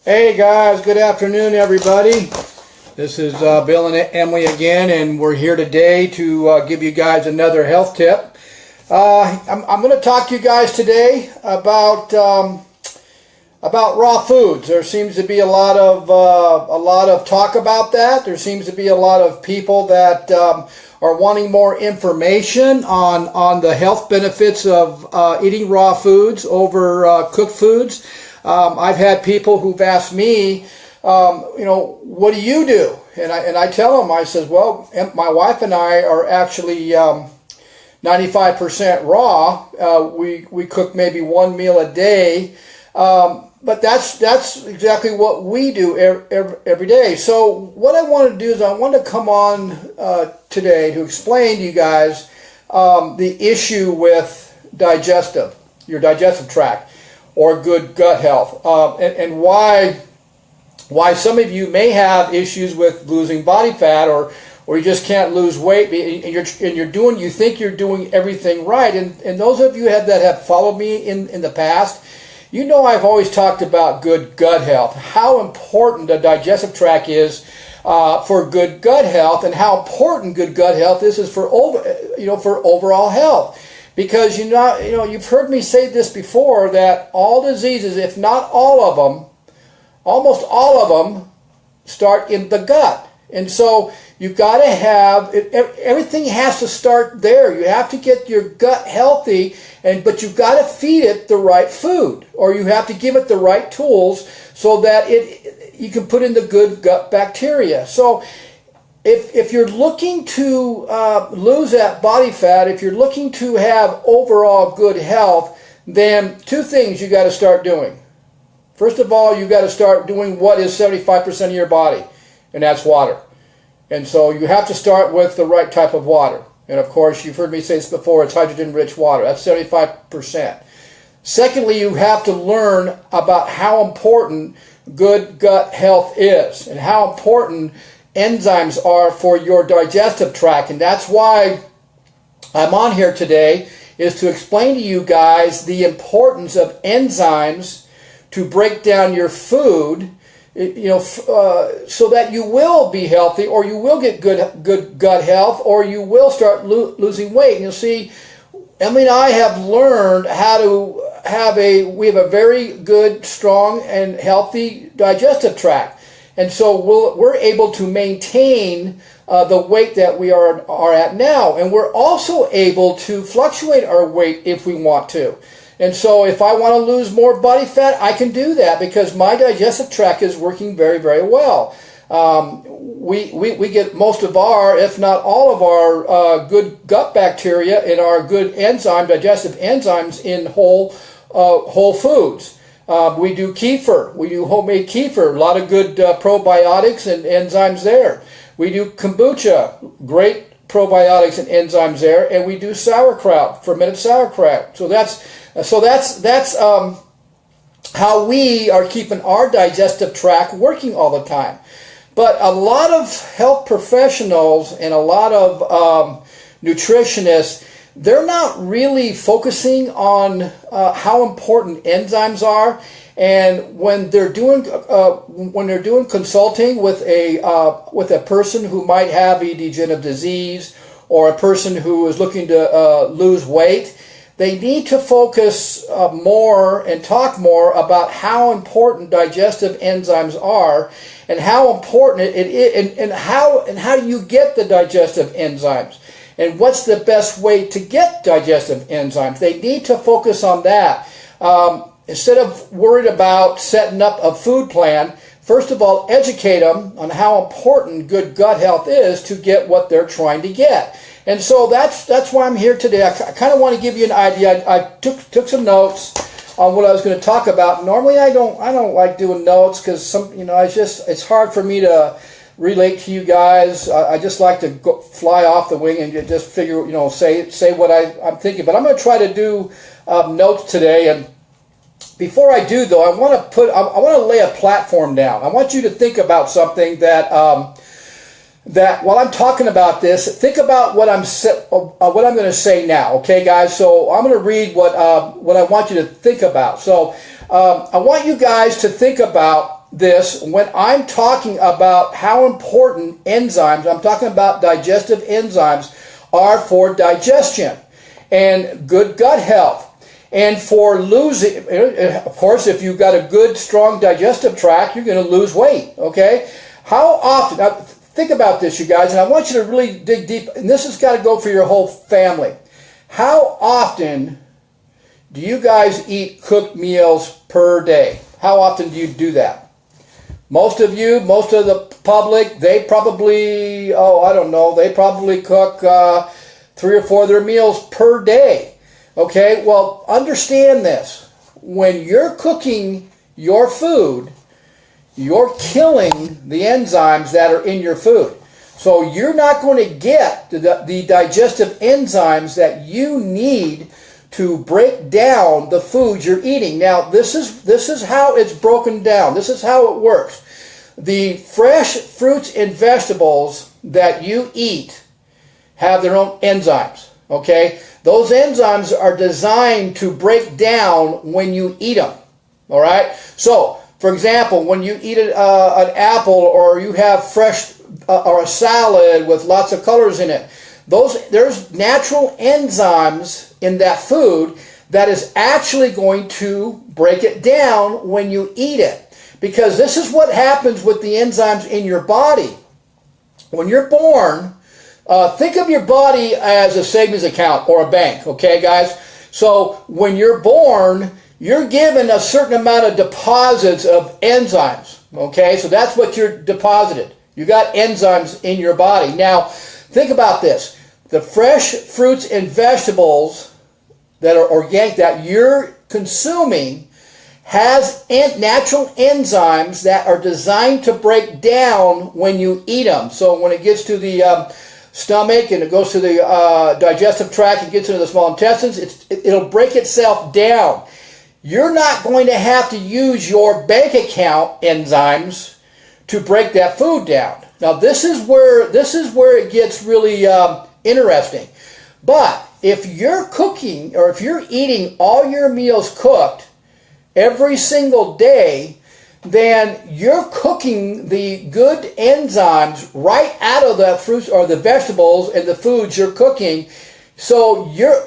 Hey guys, good afternoon everybody. This is Bill and Emily again, and we're here today to give you guys another health tip. I'm going to talk to you guys today about raw foods. There seems to be a lot of talk about that. There seems to be a lot of people that are wanting more information on the health benefits of eating raw foods over cooked foods. I've had people who've asked me, what do you do? And I tell them, I says, well, my wife and I are actually 95% raw. We cook maybe one meal a day, but that's exactly what we do every day. So what I want to do is I want to come on today to explain to you guys the issue with your digestive tract, or good gut health, and why some of you may have issues with losing body fat, or you just can't lose weight, and you think you're doing everything right. And those of you that have followed me in the past, you know I've always talked about good gut health, how important the digestive tract is for good gut health, and how important good gut health is for overall health. Because you've heard me say this before, that all diseases, if not all of them, almost all of them, start in the gut. And so you've got to have everything has to start there. You have to get your gut healthy, but you've got to feed it the right food, or you have to give it the right tools so that you can put in the good gut bacteria. So if you're looking to lose that body fat, if you're looking to have overall good health, then two things you got to start doing. First of all, you got to start doing what is 75% of your body, and that's water. And so you have to start with the right type of water. And of course, you've heard me say this before, it's hydrogen-rich water. That's 75%. Secondly, you have to learn about how important good gut health is, and how important enzymes are for your digestive tract. And that's why I'm on here today, is to explain to you guys the importance of enzymes to break down your food, so that you will be healthy, or you will get good gut health, or you will start losing weight. And you'll see, Emily and I have learned how to we have a very good, strong, and healthy digestive tract. And so we're able to maintain the weight that we are at now. And we're also able to fluctuate our weight if we want to. And so if I want to lose more body fat, I can do that because my digestive tract is working very, very well. We get most of our, if not all of our good gut bacteria and our good digestive enzymes in whole foods. We do kefir. We do homemade kefir. A lot of good probiotics and enzymes there. We do kombucha. Great probiotics and enzymes there. And we do sauerkraut, fermented sauerkraut. So that's how we are keeping our digestive tract working all the time. But a lot of health professionals and a lot of nutritionists, they're not really focusing on how important enzymes are. And when they're doing consulting with a person who might have a degenerative disease, or a person who is looking to lose weight, they need to focus more and talk more about how important digestive enzymes are, and how important it is, and how do you get the digestive enzymes. And what's the best way to get digestive enzymes? They need to focus on that. Instead of worried about setting up a food plan, first of all, educate them on how important good gut health is to get what they're trying to get. And so that's why I'm here today. I kind of want to give you an idea. I took some notes on what I was going to talk about. Normally, I don't like doing notes because it's hard for me to relate to you guys. I just like to fly off the wing and just figure, say what I'm thinking. But I'm going to try to do notes today. And before I do, though, I want to lay a platform down. I want you to think about something that while I'm talking about this, think about what I'm going to say now. Okay, guys. So I'm going to read what I want you to think about. So I want you guys to think about this when I'm talking about how important enzymes, I'm talking about digestive enzymes, are for digestion and good gut health. And for losing, of course, if you've got a good, strong digestive tract, you're going to lose weight, okay? How often, now think about this, you guys, and I want you to really dig deep, and this has got to go for your whole family. How often do you guys eat cooked meals per day? How often do you do that? Most of you, most of the public, they probably, I don't know, they probably cook 3 or 4 of their meals per day. Okay, well, understand this. When you're cooking your food, you're killing the enzymes that are in your food. So you're not going to get the digestive enzymes that you need to break down the food you're eating. Now, this is how it's broken down. This is how it works. The fresh fruits and vegetables that you eat have their own enzymes, okay? Those enzymes are designed to break down when you eat them, all right? So, for example, when you eat an apple or you have fresh or a salad with lots of colors in it, there's natural enzymes in that food that is actually going to break it down when you eat it. Because this is what happens with the enzymes in your body. When you're born, think of your body as a savings account or a bank, okay, guys? So when you're born, you're given a certain amount of deposits of enzymes, okay? So that's what you're deposited. You got enzymes in your body. Now, think about this. The fresh fruits and vegetables that are organic that you're consuming has natural enzymes that are designed to break down when you eat them. So when it gets to the stomach and it goes to the digestive tract and gets into the small intestines, it'll break itself down. You're not going to have to use your bank account enzymes to break that food down. Now this is where it gets really interesting. But if you're cooking or if you're eating all your meals cooked every single day, then you're cooking the good enzymes right out of the fruits or the vegetables and the foods you're cooking. So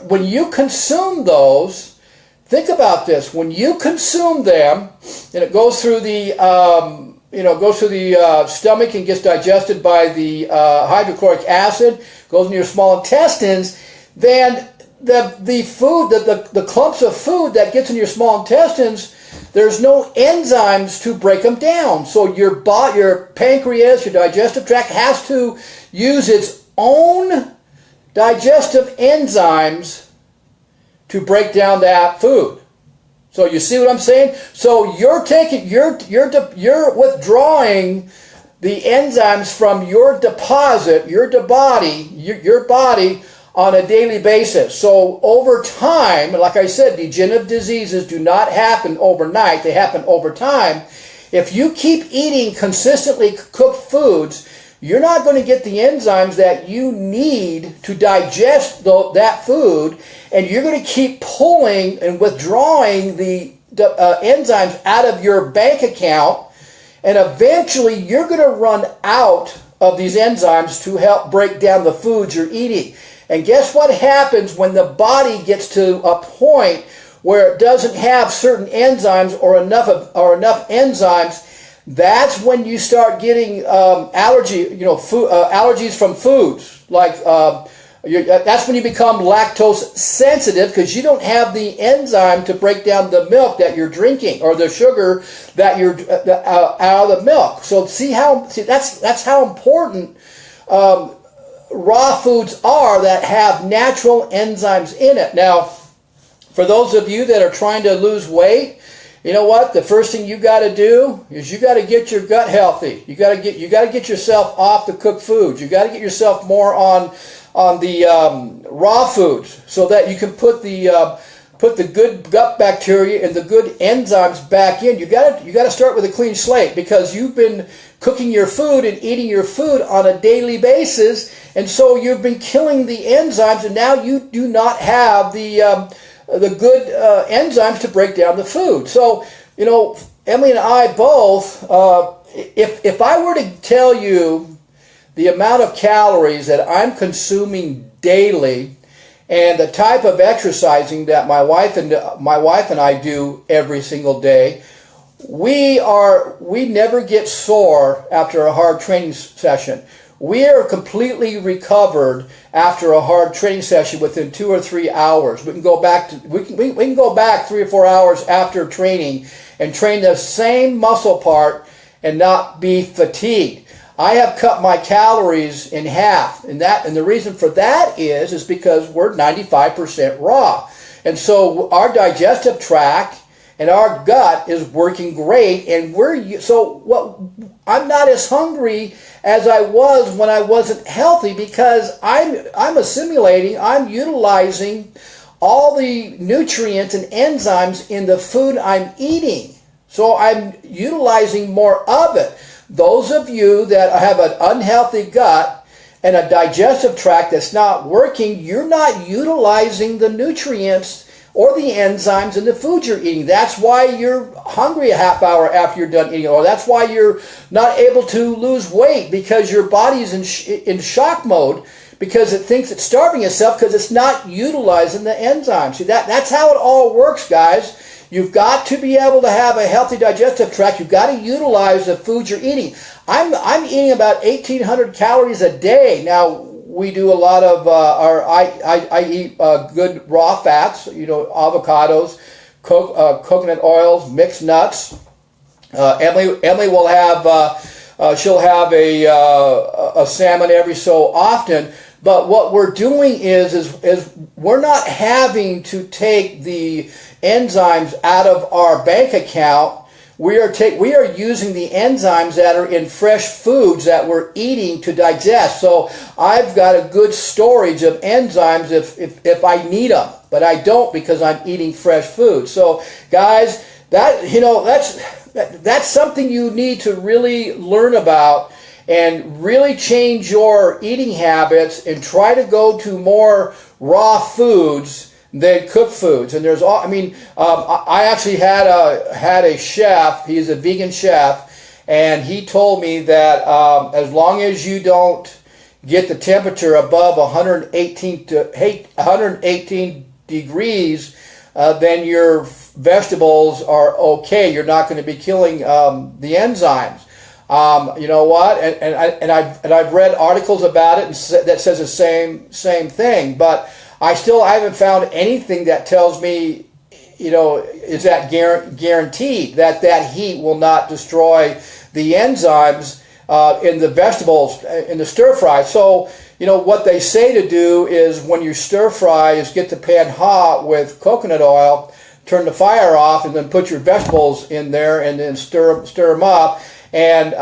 when you consume those, think about this. When you consume them, and it goes through the stomach and gets digested by the hydrochloric acid, goes into your small intestines, then the food, the clumps of food that gets in your small intestines, there's no enzymes to break them down. So your pancreas, your digestive tract has to use its own digestive enzymes to break down that food. So you see what I'm saying? So you're withdrawing the enzymes from your deposit, your body on a daily basis. So over time, like I said, degenerative diseases do not happen overnight. They happen over time. If you keep eating consistently cooked foods, you're not going to get the enzymes that you need to digest that food, and you're going to keep pulling and withdrawing the enzymes out of your bank account, and eventually you're going to run out of these enzymes to help break down the foods you're eating. And guess what happens when the body gets to a point where it doesn't have certain enzymes or enough enzymes? That's when you start getting allergies from foods. Like that's when you become lactose sensitive because you don't have the enzyme to break down the milk that you're drinking or the sugar that you're out of the milk. So that's how important raw foods are that have natural enzymes in it. Now, for those of you that are trying to lose weight, you know what? The first thing you got to do is you got to get your gut healthy. You got to get yourself off the cooked foods. You got to get yourself more on the raw foods so that you can put the good gut bacteria and the good enzymes back in. You got to start with a clean slate because you've been cooking your food and eating your food on a daily basis, and so you've been killing the enzymes, and now you do not have the good enzymes to break down the food. So, Emily and I both, if I were to tell you the amount of calories that I'm consuming daily and the type of exercising that my wife and I do every single day, we never get sore after a hard training session. We are completely recovered after a hard training session within 2 or 3 hours. We can go back 3 or 4 hours after training and train the same muscle part and not be fatigued. I have cut my calories in half, and the reason for that is because we're 95% raw. And so our digestive tract and our gut is working great, and I'm not as hungry as I was when I wasn't healthy because I'm assimilating, I'm utilizing all the nutrients and enzymes in the food I'm eating. So I'm utilizing more of it. Those of you that have an unhealthy gut and a digestive tract that's not working, you're not utilizing the nutrients or the enzymes in the food you're eating. That's why you're hungry a half hour after you're done eating, or that's why you're not able to lose weight because your body's in shock mode because it thinks it's starving itself because it's not utilizing the enzymes. See, that's how it all works, guys. You've got to be able to have a healthy digestive tract. You've got to utilize the food you're eating. I'm eating about 1,800 calories a day. Now, we do a lot of I eat good raw fats, avocados, coconut oils, mixed nuts. Emily will have she'll have a salmon every so often. But what we're doing is we're not having to take the enzymes out of our bank account. We are using the enzymes that are in fresh foods that we're eating to digest. So I've got a good storage of enzymes if I need them, but I don't because I'm eating fresh food. So guys, that's something you need to really learn about and really change your eating habits and try to go to more raw foods than cooked foods. And I actually had a chef. He's a vegan chef, and he told me that as long as you don't get the temperature above 118 degrees, then your vegetables are okay. You're not going to be killing the enzymes. You know what? And I've read articles about it that says the same thing, but I haven't found anything that tells me, is that guaranteed that heat will not destroy the enzymes in the vegetables in the stir fry. So, what they say to do is when you stir fry is get the pan hot with coconut oil, turn the fire off, and then put your vegetables in there and then stir them up. And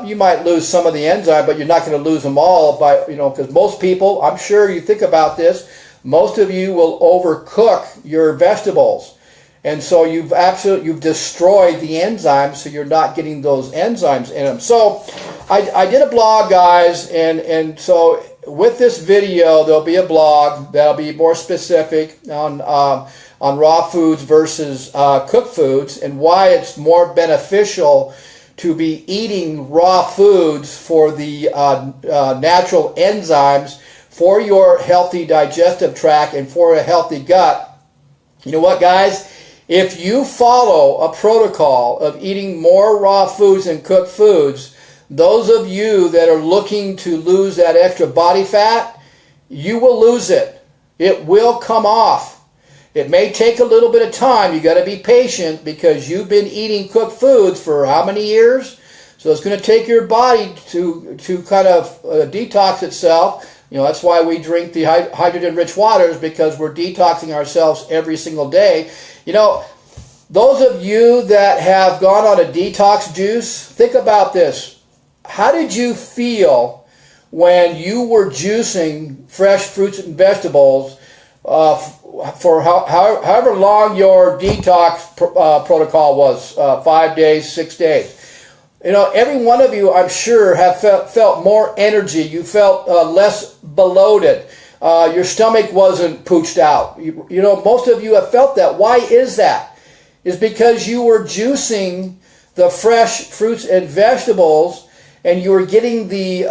you might lose some of the enzyme, but you're not going to lose them all because most people, I'm sure you think about this, most of you will overcook your vegetables. And so you've destroyed the enzymes, so you're not getting those enzymes in them. So I did a blog, guys, and so with this video, there'll be a blog that'll be more specific on raw foods versus cooked foods and why it's more beneficial to be eating raw foods for the natural enzymes for your healthy digestive tract and for a healthy gut. You know what, guys? If you follow a protocol of eating more raw foods and cooked foods, those of you that are looking to lose that extra body fat, you will lose it. It will come off. It may take a little bit of time. You got to be patient because you've been eating cooked foods for how many years? So it's going to take your body to kind of detox itself. That's why we drink the hydrogen-rich waters, because we're detoxing ourselves every single day. Those of you that have gone on a detox juice, think about this. How did you feel when you were juicing fresh fruits and vegetables for however long your detox protocol was, 5 days, 6 days? Every one of you, I'm sure, have felt more energy. You felt less bloated. Your stomach wasn't pooched out. Most of you have felt that. Why is that? It's because you were juicing the fresh fruits and vegetables, and you were getting the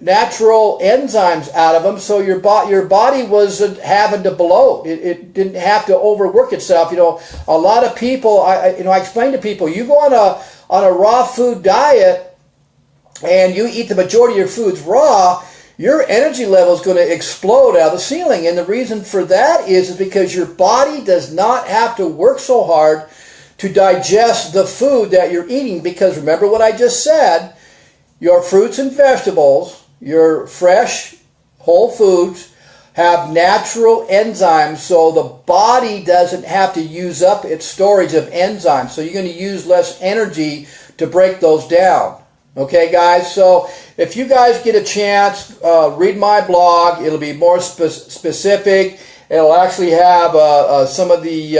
natural enzymes out of them, so your body wasn't having to bloat. It didn't have to overwork itself. A lot of people, I explain to people, you go on a raw food diet, and you eat the majority of your foods raw, your energy level is going to explode out of the ceiling. And the reason for that is because your body does not have to work so hard to digest the food that you're eating. Because remember what I just said, your fruits and vegetables, your fresh whole foods, have natural enzymes, so the body doesn't have to use up its storage of enzymes. So you're going to use less energy to break those down. Okay, guys? So if you guys get a chance, read my blog. It'll be more specific. It'll actually have some of the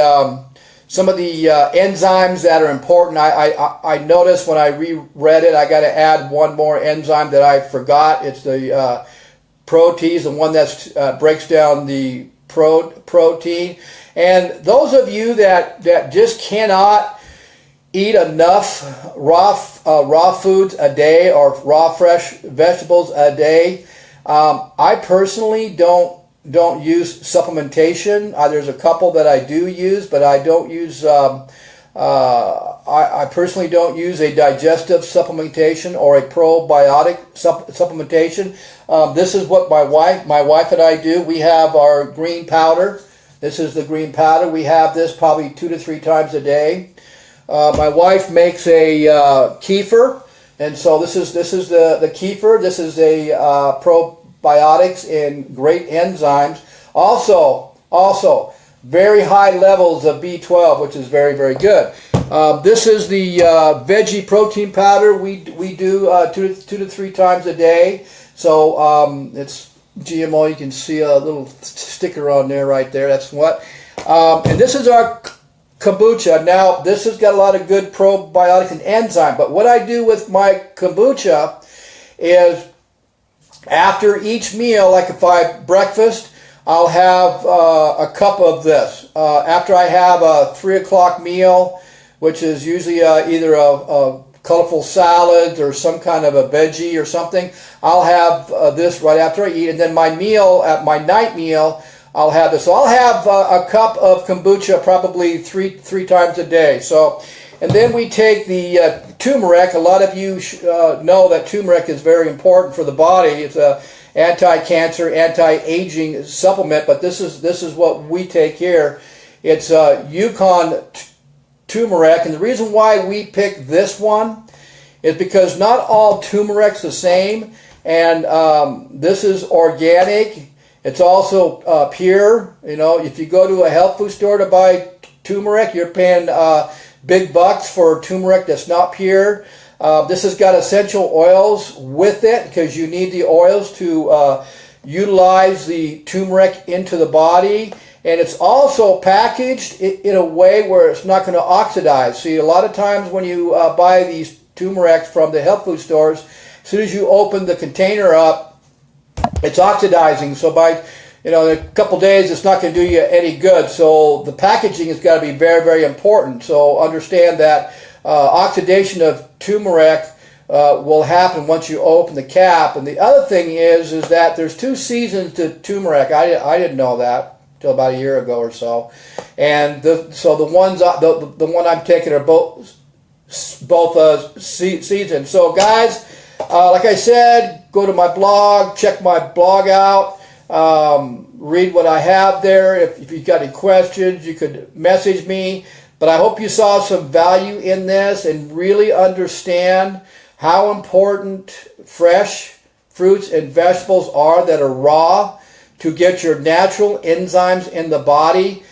enzymes that are important. I noticed when I reread it, I got to add one more enzyme that I forgot. It's the protease, the one that breaks down the protein. And those of you that just cannot eat enough raw foods a day or raw fresh vegetables a day, I personally don't use supplementation. There's a couple that I do use, but I don't use. I personally don't use a digestive supplementation or a probiotic supplementation. This is what my wife and I do. We have our green powder. This is the green powder. We have this probably 2 to 3 times a day. My wife makes a kefir, and so this is the kefir. This is a probiotics and great enzymes. Also very high levels of B12, which is very, very good. This is the veggie protein powder. We do 2 to 3 times a day. So it's GMO. You can see a little sticker on there right there. That's what. And this is our kombucha. Now, this has got a lot of good probiotics and enzyme, but what I do with my kombucha is after each meal, like if I breakfast, I'll have a cup of this. After I have a 3 o'clock meal, which is usually either a colorful salad or some kind of a veggie or something, I'll have this right after I eat. And then my meal, at my night meal, I'll have this. So I'll have a cup of kombucha probably three times a day. So, and then we take the turmeric. A lot of you know that turmeric is very important for the body. It's a anti-cancer, anti-aging supplement. But this is what we take here. It's Yukon turmeric, and the reason why we pick this one is because not all turmeric's the same, and this is organic. It's also pure. If you go to a health food store to buy turmeric, you're paying big bucks for turmeric that's not pure. This has got essential oils with it because you need the oils to utilize the turmeric into the body. And it's also packaged in a way where it's not going to oxidize. See, a lot of times when you buy these turmerics from the health food stores, as soon as you open the container up, it's oxidizing. So by in a couple days, it's not going to do you any good. So the packaging has got to be very, very important. So understand that oxidation of turmeric will happen once you open the cap. And the other thing is that there's 2 seasons to turmeric. I didn't know that till about a year ago or so. And so the one I'm taking are both seasons. So guys, like I said, go to my blog, check my blog out, read what I have there. If you've got any questions, you could message me. But I hope you saw some value in this and really understand how important fresh fruits and vegetables are that are raw to get your natural enzymes in the body.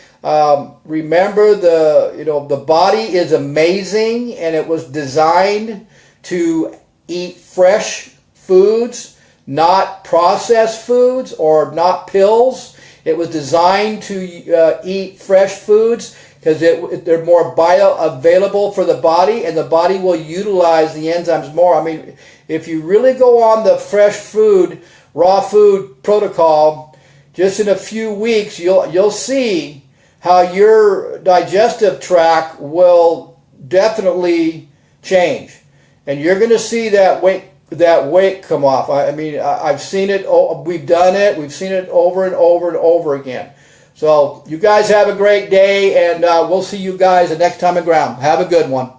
Remember, the body is amazing, and it was designed to eat fresh foods, not processed foods or not pills. It was designed to eat fresh foods because they're more bioavailable for the body, and the body will utilize the enzymes more. I mean, if you really go on the fresh food, raw food protocol, just in a few weeks, you'll see how your digestive tract will definitely change, and you're going to see that weight come off. I mean, I've seen it. We've done it. We've seen it over and over and over again. So you guys have a great day, and we'll see you guys the next time on ground. Have a good one.